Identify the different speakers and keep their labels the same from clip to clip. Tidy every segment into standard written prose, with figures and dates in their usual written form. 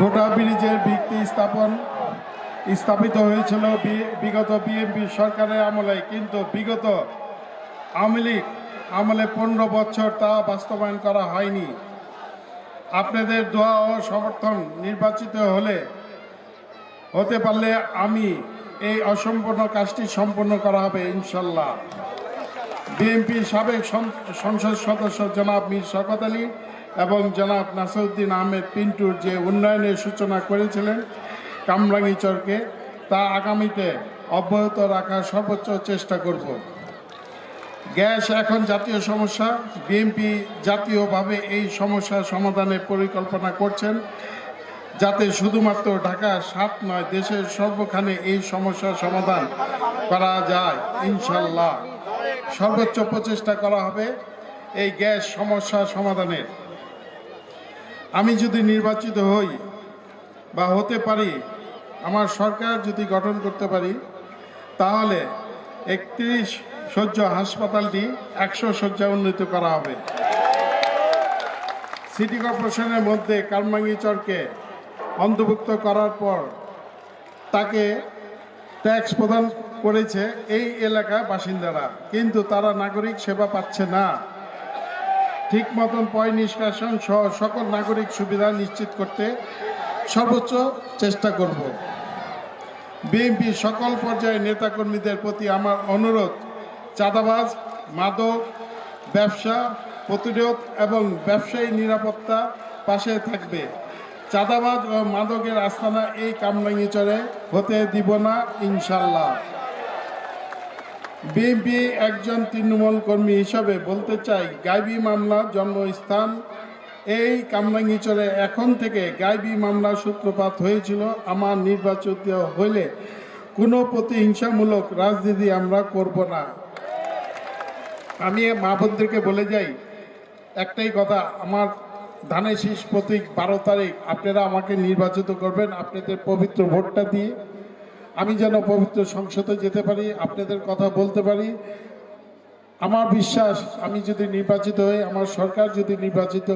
Speaker 1: ঠোঁটা ব্রিজের ভিত্তি স্থাপিত হয়েছিল বিগত বিএনপি সরকারের আমলে, কিন্তু বিগত আওয়ামী লীগ আমলে 15 বছর তা বাস্তবায়ন করা হয়নি। আপনাদের দোয়া ও সমর্থন নির্বাচিত হতে পারলে আমি এই অসম্পূর্ণ কাজটি সম্পূর্ণ করা হবে ইনশাল্লাহ। বিএনপি সাবেক সংসদ সদস্য জনাব মীর শওকত আলী এবং জনাব নাসিরউদ্দিন আহমেদ পিন্টুর যে উন্নয়নের সূচনা করেছিলেন কামরাঙ্গীরচরকে, তা আগামীতে অব্যাহত রাখার সর্বোচ্চ চেষ্টা করব। গ্যাস এখন জাতীয় সমস্যা। বিএনপি জাতীয়ভাবে এই সমস্যা সমাধানের পরিকল্পনা করছেন, যাতে শুধুমাত্র ঢাকা 7 নয়, দেশের সর্বখানে এই সমস্যার সমাধান করা যায় ইনশাল্লাহ। সর্বোচ্চ প্রচেষ্টা করা হবে এই গ্যাস সমস্যা সমাধানের। আমি যদি নির্বাচিত হই বা হতে পারি, আমার সরকার যদি গঠন করতে পারি, তাহলে 31 শয্যা হাসপাতালটি 100 শয্যা উন্নীত করা হবে। সিটি কর্পোরেশনের মধ্যে কামরাঙ্গীরচরকে অন্তর্ভুক্ত করার পর তাকে ট্যাক্স প্রদান করেছে এই এলাকার বাসিন্দারা, কিন্তু তারা নাগরিক সেবা পাচ্ছে না। ঠিক মতন পয় নিষ্কাশন সহ সকল নাগরিক সুবিধা নিশ্চিত করতে সর্বোচ্চ চেষ্টা করব। বিএনপি সকল পর্যায়ের নেতাকর্মীদের প্রতি আমার অনুরোধ, চাঁদাবাজ, মাদক ব্যবসা প্রতিরোধ এবং ব্যবসায়ী নিরাপত্তা পাশে থাকবে। চাঁদাবাজ ও মাদকের আস্তানা এই কামরাঙ্গীরচরে হতে দিব না ইনশাল্লাহ। বিএনপি একজন তৃণমূল কর্মী হিসাবে বলতে চাই, গাইবী মামলা জন্মস্থান এই কামরাঙ্গীরচরে। এখন থেকে গাইবী মামলার সূত্রপাত হয়েছিল। আমার নির্বাচিত হইলে কোনো প্রতিহিংসামূলক রাজনীতি আমরা করব না। আমি মা বোনদেরকে বলে যাই একটাই কথা, আমার ধানের শীষ প্রতীক 12 তারিখ আপনারা আমাকে নির্বাচিত করবেন আপনাদের পবিত্র ভোটটা দিয়ে। আমি যেন পবিত্র সংসদে যেতে পারি, আপনাদের কথা বলতে পারি। আমার বিশ্বাস, আমি যদি নির্বাচিত হই, আমার সরকার যদি নির্বাচিত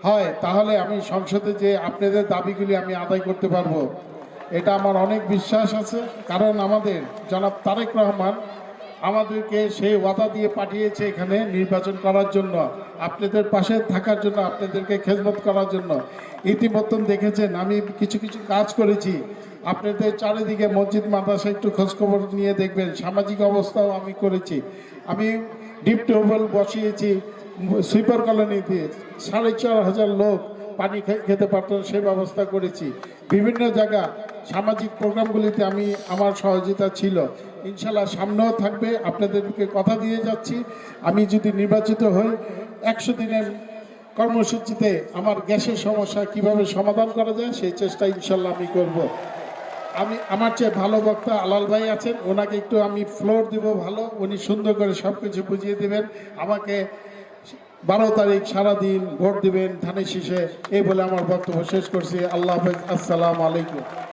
Speaker 1: হয়, তাহলে আমি সংসদে যে আপনাদের দাবিগুলি আমি আদায় করতে পারবো, এটা আমার অনেক বিশ্বাস আছে। কারণ আমাদের জনাব তারেক রহমান আমাদেরকে সেই ওয়াদা দিয়ে পাঠিয়েছে এখানে নির্বাচন করার জন্য, আপনাদের পাশে থাকার জন্য, আপনাদেরকে খেদমত করার জন্য। ইতিমধ্যে দেখেছেন আমি কিছু কিছু কাজ করেছি। আপনাদের চারিদিকে মসজিদ মাদ্রাসা একটু খোঁজখবর নিয়ে দেখবেন। সামাজিক অবস্থাও আমি করেছি। আমি ডিপ টিউবওয়েল বসিয়েছি সুইপার কলোনিতে, 4,500 লোক পানি খেতে পারতেন, সে ব্যবস্থা করেছি। বিভিন্ন জায়গা সামাজিক প্রোগ্রামগুলিতে আমার সহযোগিতা ছিল। ইনশাল্লাহ সামনেও থাকবে। আপনাদেরকে কথা দিয়ে যাচ্ছি, আমি যদি নির্বাচিত হই 100 দিনের কর্মসূচিতে আমার গ্যাসের সমস্যা কিভাবে সমাধান করা যায় সেই চেষ্টা ইনশাল্লাহ আমি করব। আমার চেয়ে ভালো বক্তা আলাল ভাই আছেন, ওনাকে একটু আমি ফ্লোর দিব ভালো, উনি সুন্দর করে সব কিছু বুঝিয়ে দেবেন। আমাকে 12 তারিখ সারাদিন ভোট দিবেন ধানের শীষে, এই বলে আমার বক্তব্য শেষ করছি। আল্লাহ হাফেজ, আসসালামু আলাইকুম।